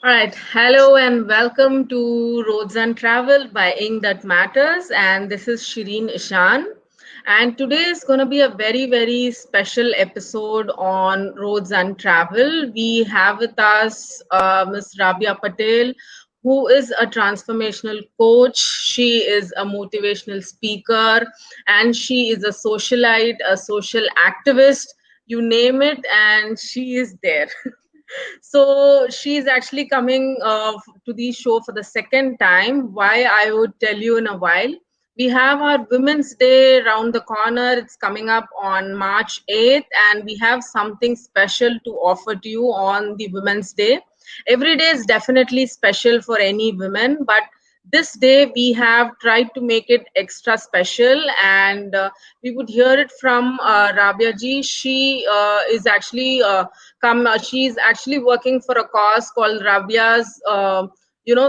All right, hello and welcome to Roads Untraveled by InkthatMatters, and this is Shireen Ishan. And today is going to be a very special episode on Roads Untraveled. We have with us Miss Rabia Patel, who is a transformational coach. She is a motivational speaker, and she is a socialite, a social activist. You name it, and she is there. So she's actually coming to the show for the second time. Why, I would tell you in a while. We have our Women's Day around the corner. It's coming up on March 8th, and we have something special to offer to you on the Women's Day. Every day is definitely special for any women, but this day we have tried to make it extra special, and we would hear it from Rabia ji. She is actually she's actually working for a cause called Rabia's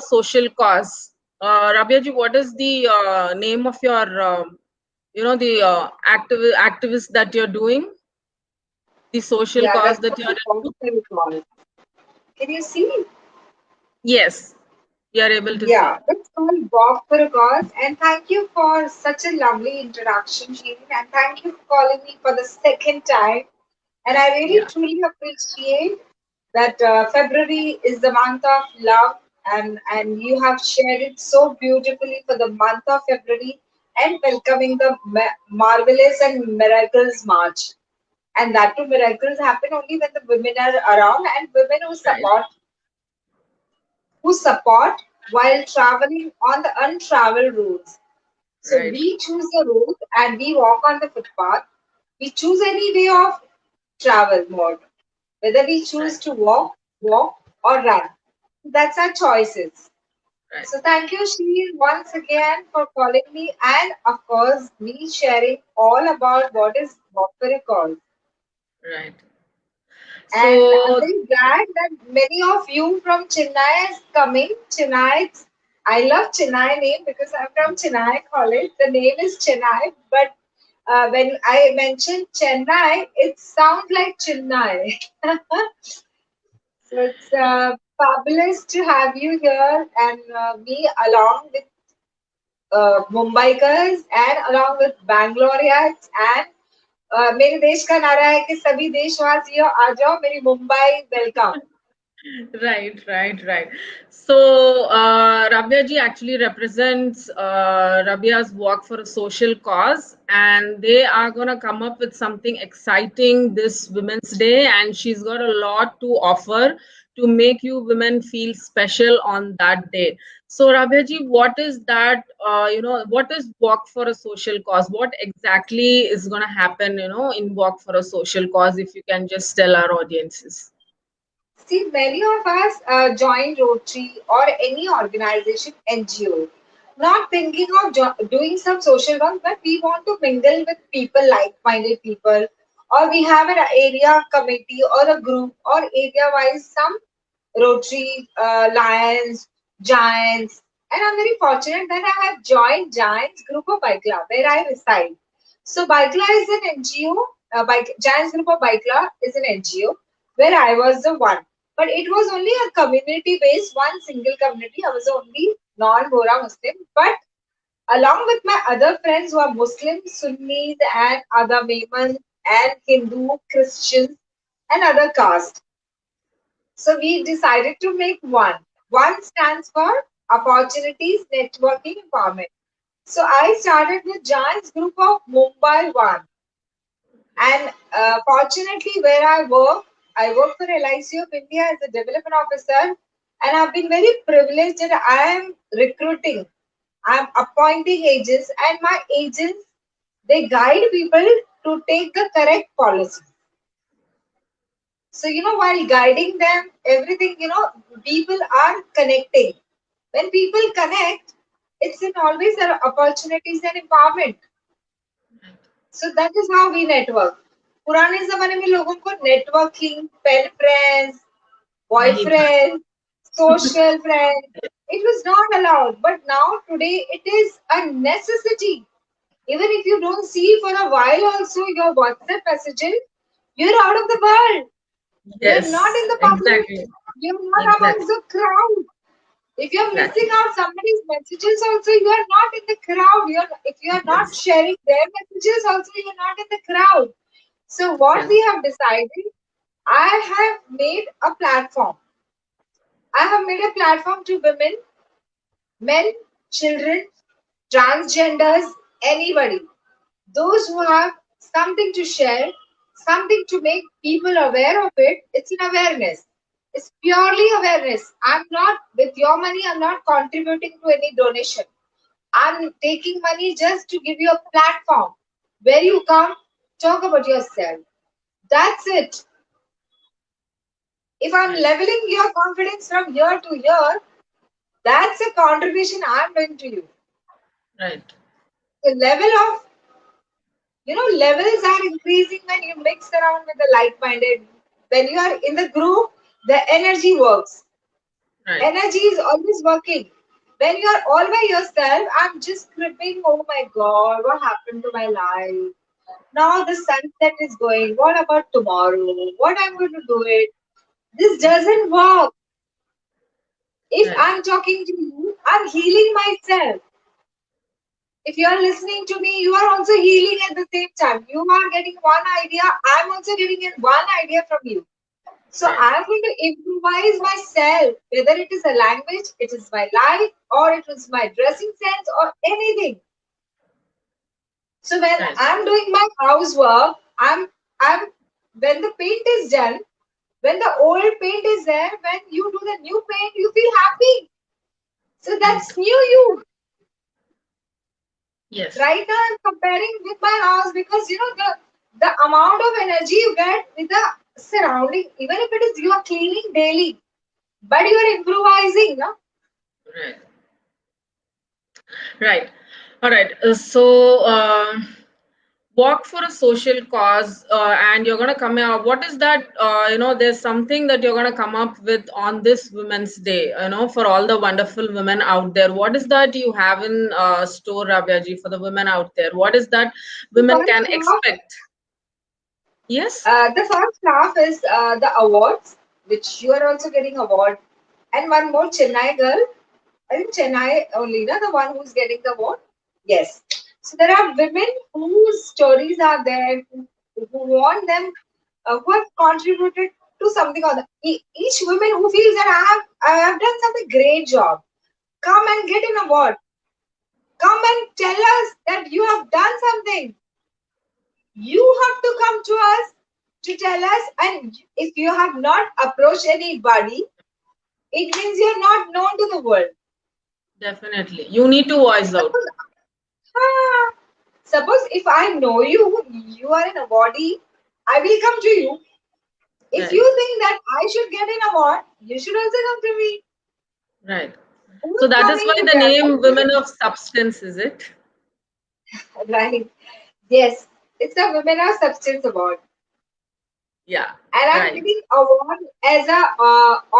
social cause. Rabia ji, what is the name of your the activist that you're doing, the social Yeah, cause that's that what you're the into? content was. Can you see? Yes, we are able to see. Yeah, it's called Walk for a Cause. And thank you for such a lovely introduction, Sheen. And thank you for calling me for the second time. And I really Yeah, truly appreciate that February is the month of love, and you have shared it so beautifully for the month of February and welcoming the marvelous and miracles March. And that too, miracles happen only when the women are around and women right, who support while traveling on the untraveled roads. So right, we choose the road and we walk on the footpath. We choose any way of travel mode, whether we choose right, to walk or run. That's our choices. right, So thank you, Shri, once again for calling me and of course me sharing all about what is Walk for a Cause. right. And I'm So very glad that many of you from Chennai is coming. Chennai, I love Chennai name because I'm from Chennai College. The name is Chennai, but when I mention Chennai, it sounds like Chennai. So it's fabulous to have you here and me along with Mumbaikars and along with Bangaloreans and मेरे देश का नारा है कि सभी देशवासियों आ जाओ मेरी Mumbai welcome. right. So, Rabia ji actually represents Rabia's work for a social cause, and they are going to come up with something exciting this Women's Day, and she's got a lot to offer to make you women feel special on that day. So, Rabia ji, what is that? What is work for a social cause? What exactly is going to happen, in work for a social cause? If you can just tell our audiences. See, many of us join Rotary or any organization, NGO, not thinking of doing some social work, but we want to mingle with people, like-minded people, or we have an area committee or a group or area-wise some Rotary, Lions, Giants, and I'm very fortunate that I have joined Giants Group of Baikla, where I reside. So Baikla is an NGO. Giants Group of Baikla is an NGO where I was the one. But it was only a community based, one single community. I was the only non-Bora Muslim. But along with my other friends who are Muslims, Sunnis, and other Memon and Hindu, Christians, and other castes. So we decided to make one. One stands for Opportunities Networking Empowerment. So I started with Giants Group of Mumbai One. And fortunately, where I work for LIC of India as a development officer, and I've been very privileged that I am recruiting, I'm appointing agents, and my agents they guide people to take the correct policy. So while guiding them, everything people are connecting. When people connect, it's in always there are opportunities and empowerment. So that is how we network. पुराने जमाने में लोगों को networking, pen friends, नहीं था. boyfriend, social friend, it was not allowed. But now today it is a necessity. Even if you don't see for a while, also your WhatsApp messages, you're out of the world. You're not Yes, in the public. exactly. You're not Exactly. amongst the crowd. If you're missing Exactly. out somebody's messages, also you are not in the crowd. If you are not Yes. sharing their messages, also you're not in the crowd. So what Yes. we have decided, I have made a platform. I have made a platform to women, men, children, transgenders, anybody. Those who have something to share, something to make people aware of it. It's an awareness. It's purely awareness. I'm not, with your money, I'm not contributing to any donation. I'm taking money just to give you a platform where you come, talk about yourself. That's it. If I'm Right. leveling your confidence from year to year, that's a contribution I'm doing to you. Right. The level of, levels are increasing when you mix around with the like-minded. When you are in the group, the energy works. Right. Energy is always working. When you are all by yourself, I'm just gripping, oh my God, what happened to my life? Now the sunset is going. What about tomorrow? What I'm going to do it? This doesn't work. If Right. I'm talking to you, I'm healing myself. If you are listening to me, you are also healing at the same time. You are getting one idea, I'm also getting in one idea from you. So Right. I'm going to improvise myself, whether it is a language, it is my life, or it was my dressing sense, or anything. So when Right. I'm doing my housework, I'm when the paint is done, when the old paint is there, when you do the new paint, you feel happy. So Right. that's new you. Yes. Right now I'm comparing with my house because the amount of energy you get with the surrounding, even if it is you are cleaning daily, but you are improvising, no? Right. Right. All right. Walk for a social cause, and you're going to come out. What is that? There's something that you're going to come up with on this Women's Day, for all the wonderful women out there. What is that you have in store, Rabia for the women out there? What is that The women first can half, expect? Yes? is the awards, which you are also getting award, and one more Chennai girl. I think Chennai only, no, the one who's getting the award. Yes. So there are women whose stories are there, who want them, who have contributed to something or the each woman who feels that I have done something great job. Come and get an award. Come and tell us that you have done something. You have to come to us to tell us. And if you have not approached anybody, it means you're not known to the world. Definitely. You need to voice out. Suppose, ah, suppose if I know you, you are in a body, I will come to you. If Right. you think that I should get an award, you should also come to me. Right. So Who's that is coming why the together? name Women of Substance, is it? Right. Yes. It's a Women of Substance Award. Yeah. And I'm Right. getting award as a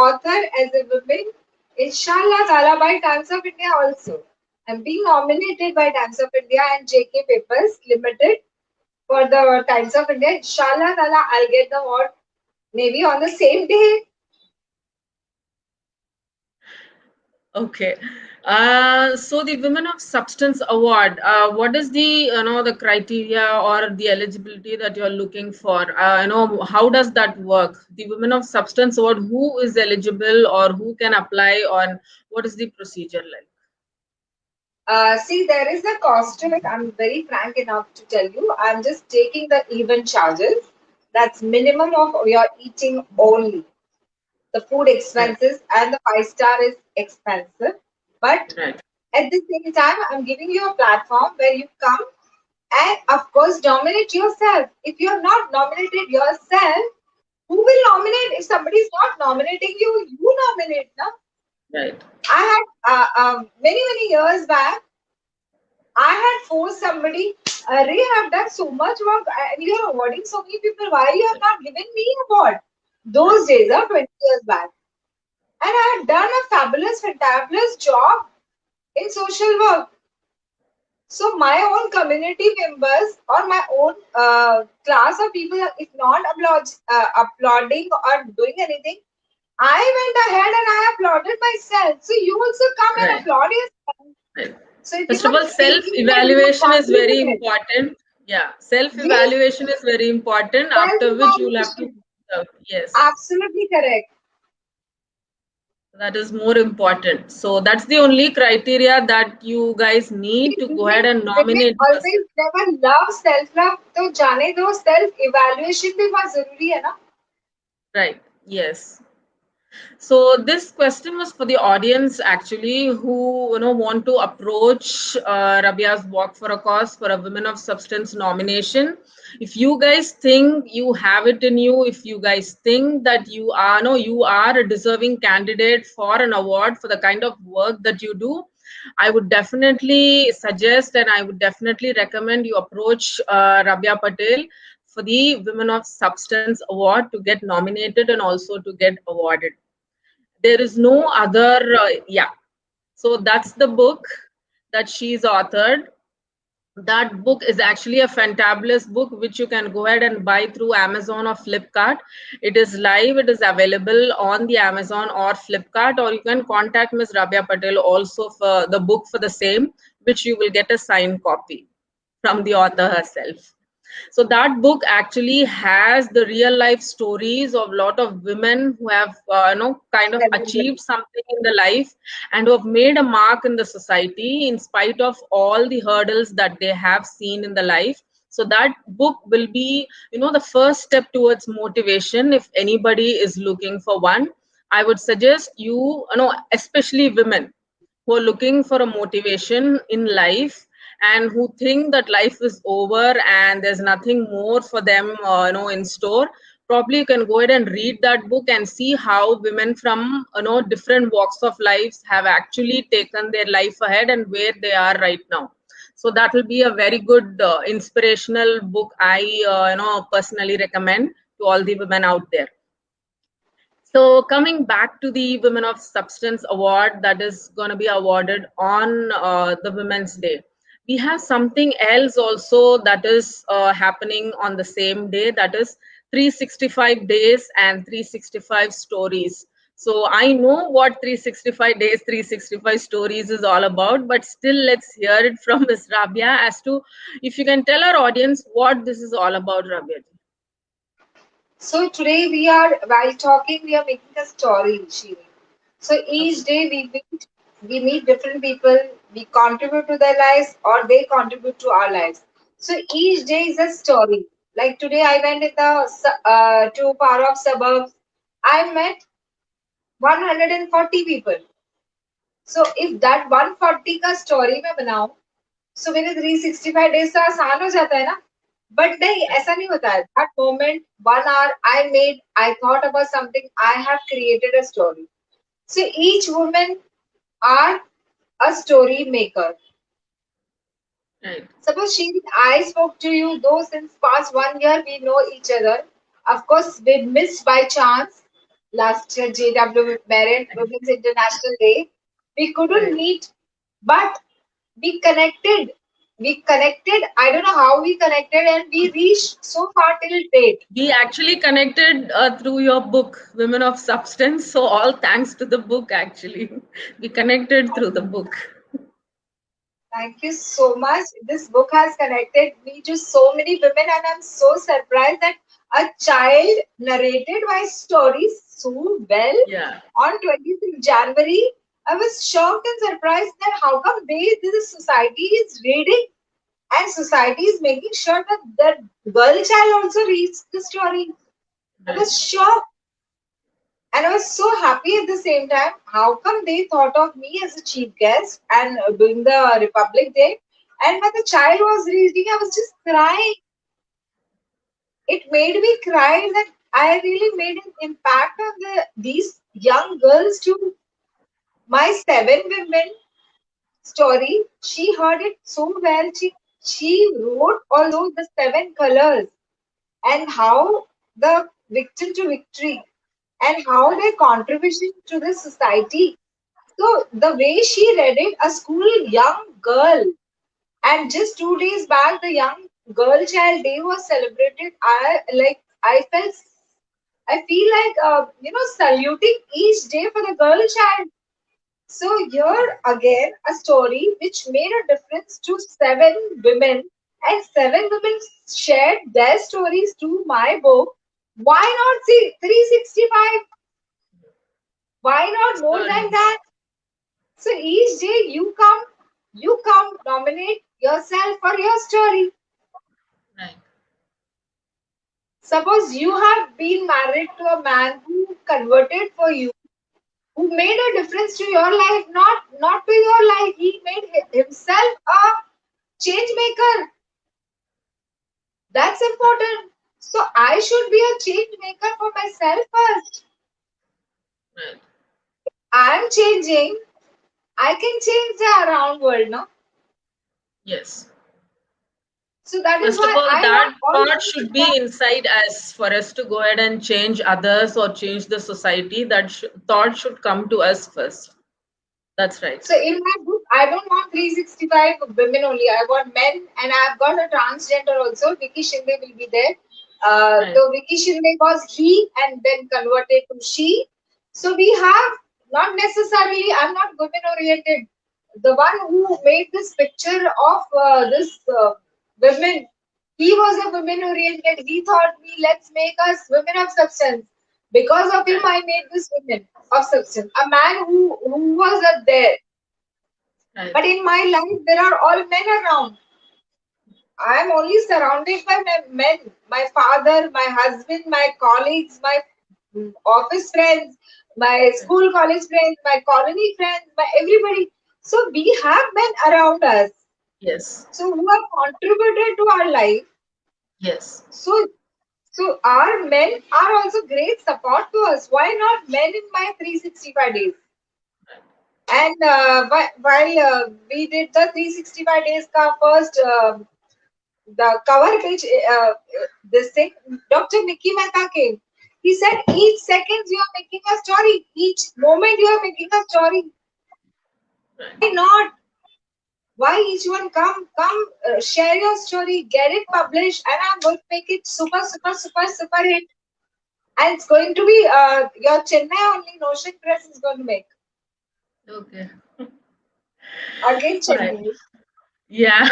author, as a woman, inshallah ta'ala by Times of India also. I'm being nominated by Times of India and JK Papers Limited for the Times of India. Inshallah ta'ala, I'll get the award maybe on the same day. Okay. So the Women of Substance Award, what is the the criteria or the eligibility that you're looking for? How does that work? The Women of Substance Award, who is eligible or who can apply, on what is the procedure like? See, there is a cost to it. I'm very frank enough to tell you. I'm just taking the event charges. That's minimum of your eating only. The food Right. expenses and the five-star is expensive. But Right. at the same time, I'm giving you a platform where you come and, of course, nominate yourself. If you're not nominated yourself, who will nominate? If somebody is not nominating you, you nominate. No? Right. I had many years back, I had forced somebody, Ray, I've done so much work and you're awarding so many people. Why you have not given me an award? Right. Those days are 20 years back. And I had done a fantabulous job in social work. So my own community members or my own class of people, if not applauding or doing anything, I went ahead and I applauded myself. So you also come and Right. applaud yourself. Right. So if you First of are all, self thinking that you have evaluation is done very it, important. Yeah, self yes, evaluation is very important. After which you'll have to, self-evaluation. yes, Absolutely correct. that is more important. So that's the only criteria that you guys need See, to go women, ahead and women nominate yourself. always never love self-love. तो जाने दो self-evaluation भी बहुत जरूरी है ना. Right. Yes. So this question was for the audience actually who want to approach Rabia's Walk for a Cause for a Women of Substance nomination. If you guys think you have it in you, if you guys think that you are you are a deserving candidate for an award for the kind of work that you do, I would definitely suggest and I would definitely recommend you approach Rabia Patel for the Women of Substance Award to get nominated and also to get awarded. There is no other yeah, so that's the book that she's authored. That book is actually a fantabulous book which you can go ahead and buy through Amazon or Flipkart. It is live, it is available on the Amazon or Flipkart, or you can contact Ms. Rabia Patel also for the book for the same, which you will get a signed copy from the author herself. So that book actually has the real life stories of a lot of women who have kind of achieved something in the life and who have made a mark in the society in spite of all the hurdles that they have seen in the life. So that book will be the first step towards motivation if anybody is looking for one. I would suggest especially women who are looking for a motivation in life and who think that life is over and there's nothing more for them in store. Probably you can go ahead and read that book and see how women from different walks of lives have actually taken their life ahead and where they are right now. So that will be a very good inspirational book. I personally recommend to all the women out there. So coming back to the Women of Substance Award that is going to be awarded on the Women's Day, we have something else also that is happening on the same day. That is 365 days and 365 stories. So I know what 365 days, 365 stories is all about, but still let's hear it from Ms. Rabia as to if you can tell our audience what this is all about, Rabia. So today while talking, we are making a story, Shiri. So each Okay. day we meet different people, we contribute to their lives or they contribute to our lives. So each day is a story. Like today, I went in the to far off suburbs. I met 140 people. So if that 140 का story मैं बनाऊं, so मेरे 365 days तो आसान हो जाता है ना. But नहीं, ऐसा नहीं होता है. That moment, 1 hour, I thought about something, I have created a story. So each woman are a story maker. Right. Suppose she, I spoke to you, though since past 1 year we know each other. Of course, we missed by chance last year JW Merit Women's International Day. We couldn't Right. meet, but we connected. We connected. I don't know how we connected, and we reached so far till date. We actually connected through your book, Women of Substance. So, all thanks to the book, actually. We connected through the book. Thank you so much. This book has connected me to so many women, and I'm so surprised that a child narrated my story so well Yeah. on 26th January. I was shocked and surprised that how come this society is reading and society is making sure that the girl child also reads the story. I Right. was shocked. And I was so happy at the same time. How come they thought of me as a chief guest and doing the Republic Day? And when the child was reading, I was just crying. It made me cry that I really made an impact on these young girls to my 7 women story. She heard it so well. She wrote also the 7 colors and how the victim to victory and how their contribution to the society. So the way she read it, a school young girl, and just 2 days back, the young girl child day was celebrated. I felt I feel like, saluting each day for the girl child. So here again, a story which made a difference to 7 women, and 7 women shared their stories to my book. Why not see 365? Why not more than Stories. that? So each day you come, nominate yourself for your story. Right. Suppose you have been married to a man who converted for you, who made a difference to your life, not to your life. He made himself a change maker. That's important. So I should be a change maker for myself first. Right. I'm changing. I can change the around world, no? Yes. So that is First of why all, I that want all thought women to should come. be inside us for us to go ahead and change others or change the society. That thought should come to us first. That's right. So in my book, I don't want 365 women only. I want men, and I've got a transgender also. Vicky Shinde will be there. Right. So Vicky Shinde was he and then converted to she. So we have not necessarily. I'm not women oriented. The one who made this picture of this women, he was a women oriented. He thought me, let's make us women of substance. Because of him, Right. I made this women of substance. A man who was there. Right. But in my life, there are all men around. I am only surrounded by men. My father, my husband, my colleagues, my office friends, my Right. school college friends, my colony friends, my everybody. So we have men around us. Yes. So who have contributed to our life. Yes. So so our men are also great support to us. Why not men in my 365 days? And while we did the 365 days ka first the cover page, this thing, Dr. Mickey Mehta came. He said, each second you are making a story, each moment you are making a story. Right. Why not? Why each one come, share your story, get it published, and I'm going to make it super, super, super, super hit. And it's going to be your Chennai only Notion Press is going to make. Okay. Again, All right. Chennai. Yeah.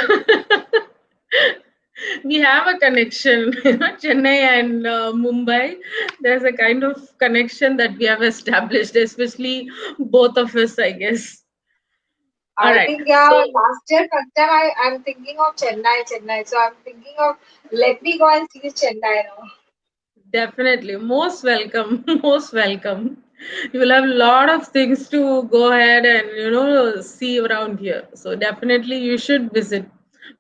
We have a connection, Chennai and Mumbai. There's a kind of connection that we have established, especially both of us, I guess. All I right. think, yeah, So last year, first time I'm thinking of Chennai. So I'm thinking of, let me go and see Chennai now. definitely, most welcome, most welcome. You will have a lot of things to go ahead and see around here. So definitely, you should visit.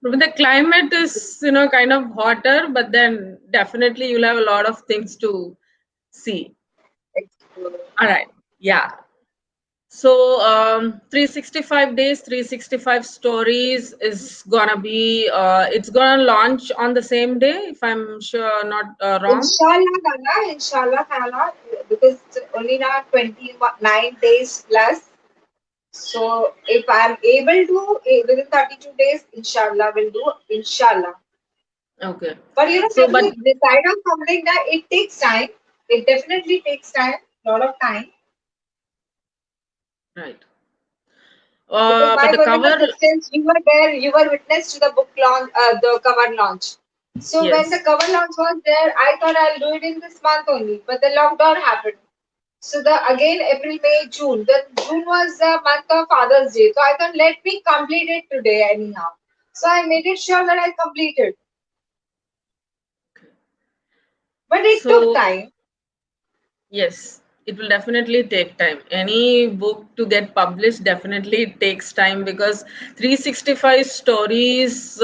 But the climate is kind of hotter, but then definitely you'll have a lot of things to see. Explore. All right. Yeah. So 365 days, 365 stories is gonna be it's gonna launch on the same day, if I'm sure not wrong. Inshallah, Ta'ala, because it's only now 29 days plus. So if I'm able to, within 32 days, Inshallah, will do, Inshallah. Okay. But So, when but you decide on something that it takes time, it definitely takes time, lot of time. right. Because But my the women cover, assistants, you were there, you were witness to the book launch, the cover launch. So when the yes. cover launch was there, I thought I'll do it in this month only, but the lockdown happened. So the again April, May, June. Then June was the month of Father's Day. So I thought let me complete it today anyhow. So I made it sure that I completed. But it took So time. yes, it will definitely take time. Any book to get published definitely it takes time because 365 stories,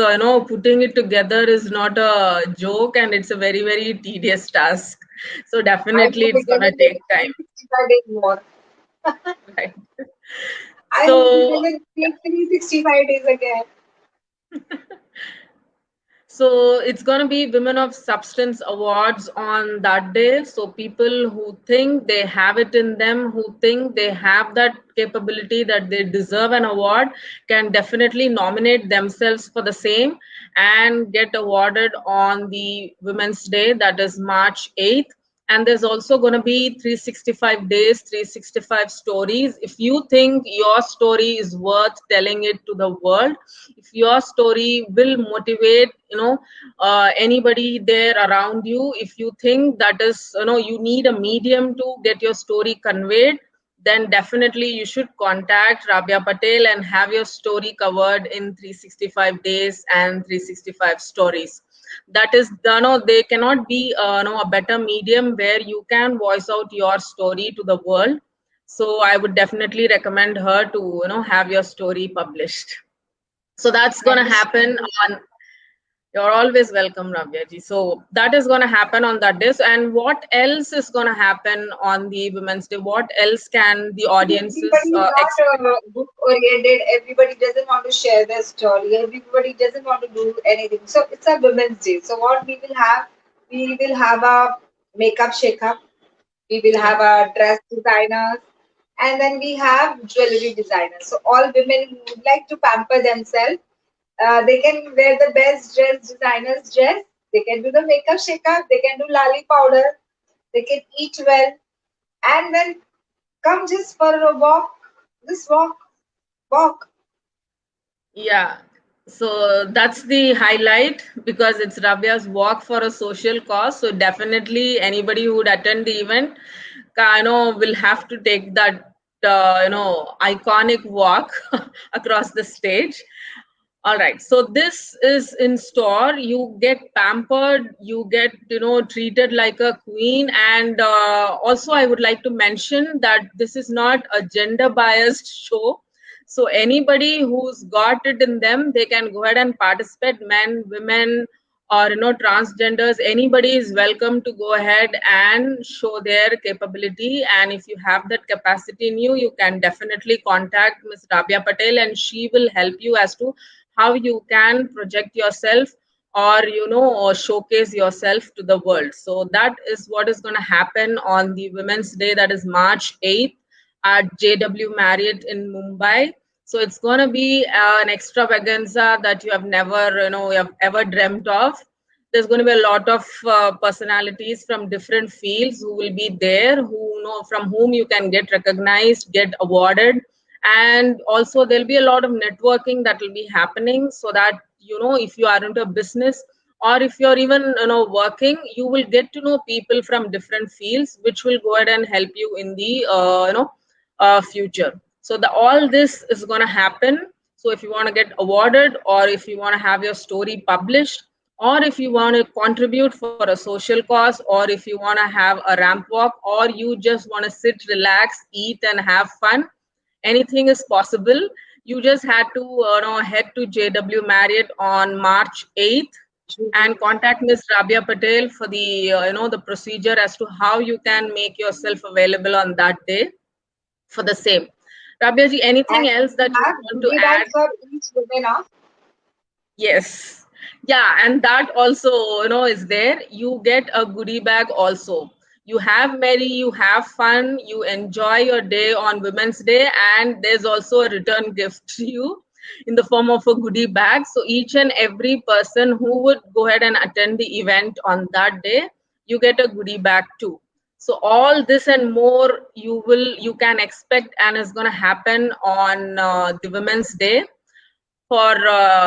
putting it together is not a joke and it's a very, very tedious task. So I definitely hope it's it gonna doesn't take take time, 365 days more. right? I hope it So doesn't take 365 days again. So it's going to be Women of Substance Awards on that day. So people who think they have it in them, who think they have that capability that they deserve an award, can definitely nominate themselves for the same and get awarded on the Women's Day, that is March 8th. And there's also going to be 365 days, 365 stories. If you think your story is worth telling it to the world, if your story will motivate, anybody there around you, if you think that is, you need a medium to get your story conveyed, then definitely you should contact Rabia Patel and have your story covered in 365 days and 365 stories. That is, they cannot be a better medium where you can voice out your story to the world. So I would definitely recommend her to have your story published. So that's going to Thank you so happen much. on. You're always welcome, Rabia ji. So that is going to happen on that day. And what else is going to happen on the Women's Day? What else can the audiences Everybody is expect? not book oriented. Everybody doesn't want to share their story. Everybody doesn't want to do anything. So it's a Women's Day. So what we will have a makeup shake-up. We will Yeah. have a dress designers, and then we have jewelry designers. So all women who would like to pamper themselves, they can wear the best dress designers dress. They can do the makeup shake-up. They can do lali powder. They can eat well, and then come just for a walk. Just walk. Yeah. So that's the highlight because it's Rabia's walk for a social cause. So definitely anybody who would attend the event, will have to take that, iconic walk across the stage. All right. So this is in store. You get pampered, you get, treated like a queen. And also, I would like to mention that this is not a gender biased show. So anybody who's got it in them, they can go ahead and participate. Men, women, or transgenders. Anybody is welcome to go ahead and show their capability. And if you have that capacity in you, you can definitely contact Ms. Rabia Patel, and she will help you as to how you can project yourself or or showcase yourself to the world. So that is what is going to happen on the Women's Day, that is March 8th at JW Marriott in Mumbai. So it's going to be an extravaganza that you have never you have ever dreamt of. There's going to be a lot of personalities from different fields who will be there, who from whom you can get recognized, get awarded. And also there'll be a lot of networking that will be happening, so that if you are into a business, or if you're even working, you will get to know people from different fields, which will go ahead and help you in the future. So all this is going to happen. So if you want to get awarded, or if you want to have your story published, or if you want to contribute for a social cause, or if you want to have a ramp walk, or you just want to sit, relax, eat and have fun, anything is possible. You just had to head to JW Marriott on March 8th and contact Ms. Rabia Patel for the the procedure as to how you can make yourself available on that day for the same. Rabia ji, anything And else we that you have want to goodie add? bags for each webinar. Yes. Yeah, and that also, is there. You get a goodie bag also. You have merry, you have fun, you enjoy your day on Women's Day, and there's also a return gift to you in the form of a goodie bag. So each and every person who would go ahead and attend the event on that day, you get a goodie bag too. So all this and more you can expect, and is going to happen on the Women's Day for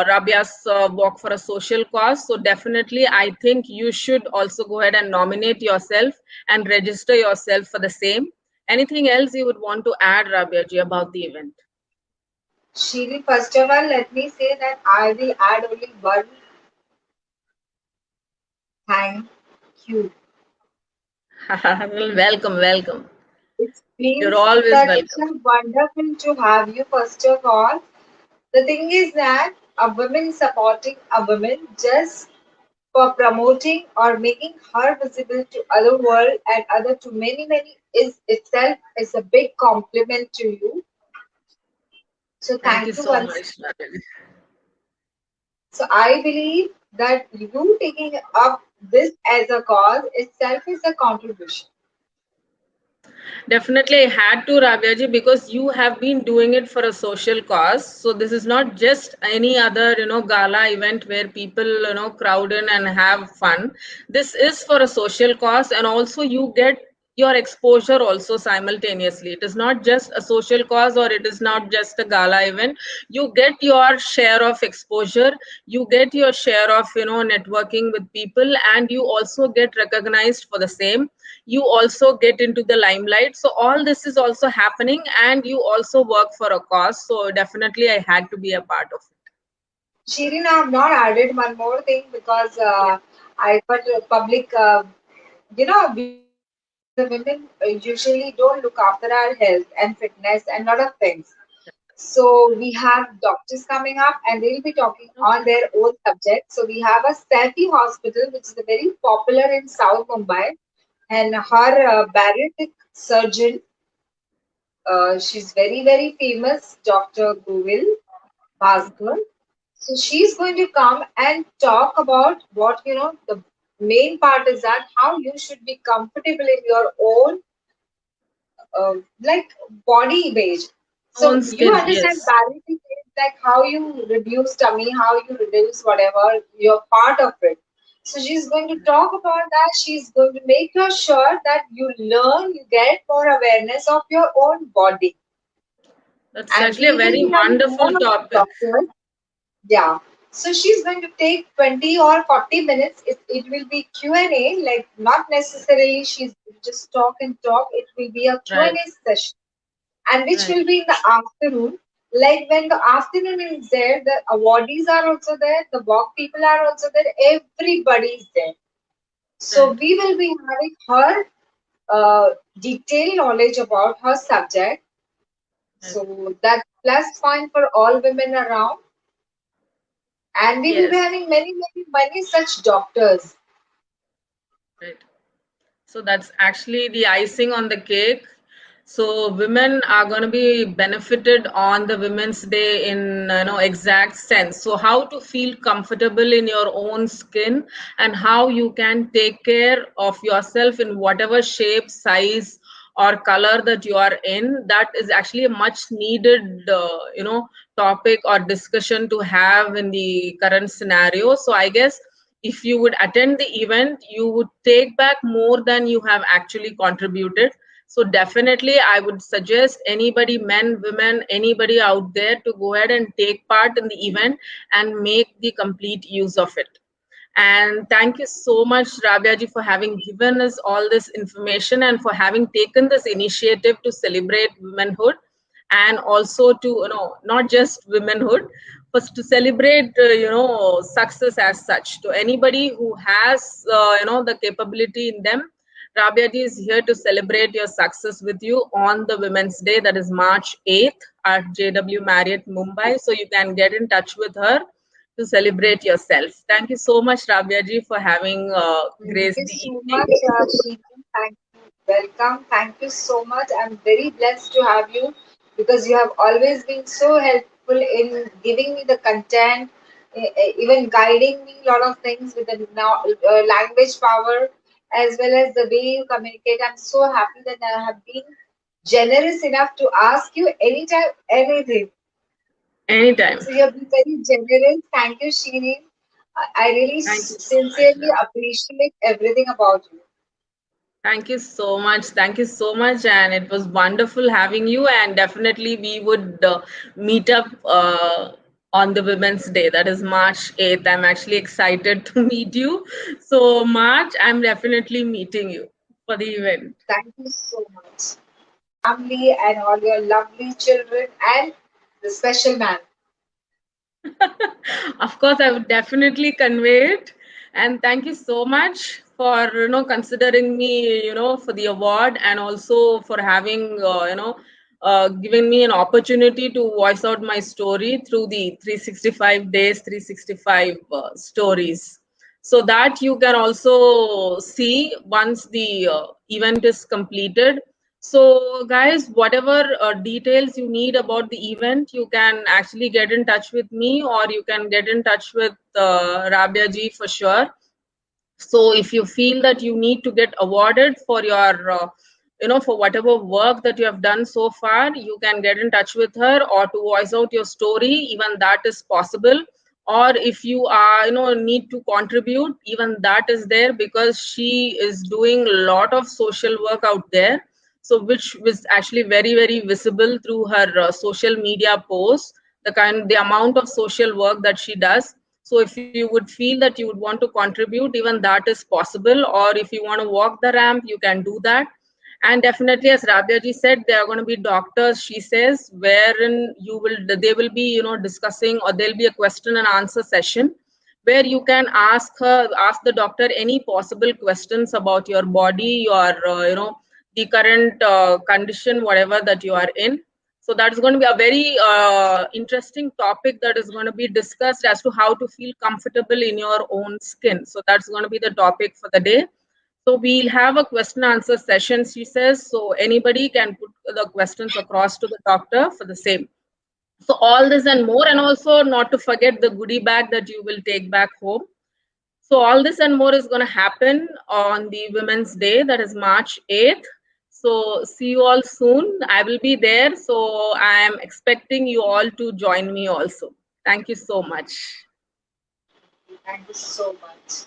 Rabia's walk for a social cause. So definitely, I think you should also go ahead and nominate yourself and register yourself for the same. Anything else you would want to add, Rabia ji, about the event? Shiri, first of all, let me say that I will add only one thank you. Welcome, welcome. It's You're been always such welcome. a wonderful to have you, first of all. The thing is that a woman supporting a woman just for promoting or making her visible to other world and other to many is itself is a big compliment to you. So Thank you thank you so once. much, Rabia ji. So I believe that you taking up this as a cause itself is a contribution. Definitely, I had to, Rabia, because you have been doing it for a social cause. So this is not just any other, gala event where people, crowd in and have fun. This is for a social cause, and also you get your exposure also simultaneously. It is not just a social cause, or it is not just a gala event. You get your share of exposure, you get your share of, networking with people, and you also get recognized for the same. You also get into the limelight. So all this is also happening, and you also work for a cause. So definitely I had to be a part of it. Shirin, I have not added one more thing because Yeah. I got public, we as a women usually don't look after our health and fitness and lot of things. So we have doctors coming up and they'll be talking on Okay. their own subject. So we have a Sethi hospital, which is a very popular in South Mumbai, and her bariatric surgeon, she's very, very famous, Dr. Govil Bhaskar. So she's going to come and talk about what, the main part is that how you should be comfortable in your own like body image. So Own you skin, understand yes. balancing is like how you reduce tummy, how you reduce whatever you're part of it. So she's going to talk about that. She's going to make sure that you learn, you get more awareness of your own body. That's And actually a we will very be having wonderful more of the topic. doctors. Yeah. So she's going to take 20 or 40 minutes. It will be Q&A, like not necessarily she's just talk and talk. It will be a Right. Q&A session, and which Right. will be in the afternoon. Like when the afternoon is there, the awardees are also there, the walk people are also there, everybody is there. So Right. we will be having her detailed knowledge about her subject. Right. So that's plus point for all women around. And we will be Yes. having many, many, many such doctors. Right. So that's actually the icing on the cake. So women are going to be benefited on the Women's Day in exact sense. So how to feel comfortable in your own skin, and how you can take care of yourself in whatever shape, size, or color that you are in. That is actually a much needed topic or discussion to have in the current scenario. So I guess if you would attend the event, you would take back more than you have actually contributed. So definitely I would suggest anybody, men, women, anybody out there, to go ahead and take part in the event and make the complete use of it. And thank you so much, Rabia ji, for having given us all this information, and for having taken this initiative to celebrate womanhood, and also to, not just womanhood, but to celebrate, success as such. To anybody who has, the capability in them, Rabia ji is here to celebrate your success with you on the Women's Day, that is March 8th at JW Marriott, Mumbai. So you can get in touch with her to celebrate yourself. Thank you so much, Rabia ji, for having Thank graced you the so evening. much, Sheetan. Thank you. Welcome. Thank you so much. I'm very blessed to have you because you have always been so helpful in giving me the content, even guiding me a lot of things with the now, language power as well as the way you communicate. I'm so happy that I have been generous enough to ask you anytime, anything. Anytime. So you have been very generous. Thank you, Shireen. I really Thank you so much, sincerely Rabia. appreciate everything about you. Thank you so much. Thank you so much. And it was wonderful having you. And definitely, we would meet up on the Women's Day. That is March 8th. I'm actually excited to meet you. So, March, I'm definitely meeting you for the event. Thank you so much. Family and all your lovely children and the special man. Of course, I would definitely convey it. And thank you so much for considering me for the award, and also for having giving me an opportunity to voice out my story through the 365 days, 365 stories, so that you can also see once the event is completed. So, guys, whatever details you need about the event, you can actually get in touch with me, or you can get in touch with Rabia ji for sure. So if you feel that you need to get awarded for your for whatever work that you have done so far, you can get in touch with her, or to voice out your story, even that is possible. Or if you are need to contribute, even that is there, because she is doing a lot of social work out there, so which was actually very very visible through her social media posts, the amount of social work that she does. So if you would feel that you would want to contribute, even that is possible. Or if you want to walk the ramp, you can do that. And definitely, as Rabia ji said, there are going to be doctors, she says, wherein they will be discussing, or there'll be a question and answer session where you can ask the doctor any possible questions about your body, your the current condition, whatever that you are in. So that is going to be a very interesting topic that is going to be discussed, as to how to feel comfortable in your own skin. So that's going to be the topic for the day. So we'll have a question answer session, she says. So anybody can put the questions across to the doctor for the same. So all this and more, and also not to forget the goodie bag that you will take back home. So all this and more is going to happen on the Women's Day, that is March 8th. So see you all soon. I will be there. So I am expecting you all to join me also. Thank you so much. Thank you so much.